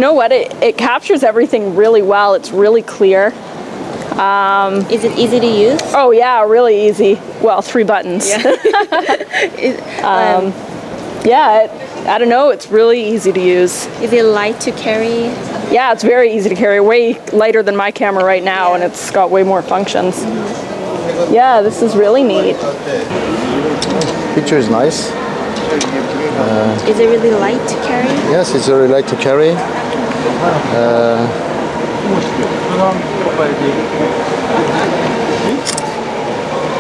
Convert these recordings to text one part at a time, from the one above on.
know what? It captures everything really well. It's really clear. Is it easy to use? Oh yeah, really easy. Well, 3 buttons. Yeah. I don't know. It's really easy to use. Is it light to carry? Yeah, it's very easy to carry. Way lighter than my camera right now, and it's got way more functions. Yeah, this is really neat. Picture is nice. Is it really light to carry? Yes, it's very light to carry.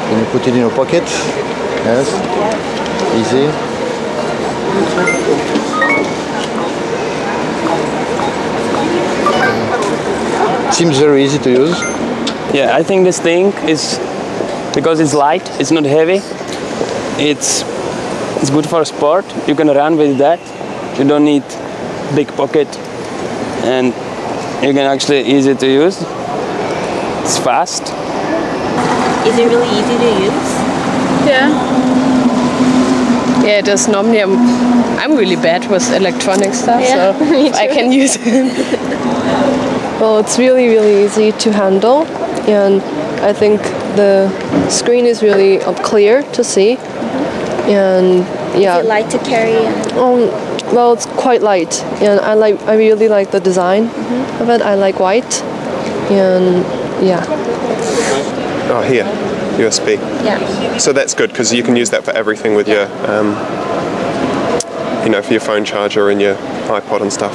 Can you put it in your pocket? Yes. Easy. Seems very easy to use. Yeah, I think this thing is, because it's light, it's not heavy, it's good for sport. You can run with that. You don't need big pocket, and you can actually easy to use. It's fast. Is it really easy to use? Yeah, it is. Normally I'm really bad with electronic stuff, Yeah, so me too. I can use it. Well, it's really, really easy to handle, and I think the screen is really clear to see, and yeah. Is it light to carry? Well, it's quite light, and I really like the design of it. I like white, and yeah. Oh, here, USB. Yeah. So that's good because you can use that for everything with your, for your phone charger and your iPod and stuff.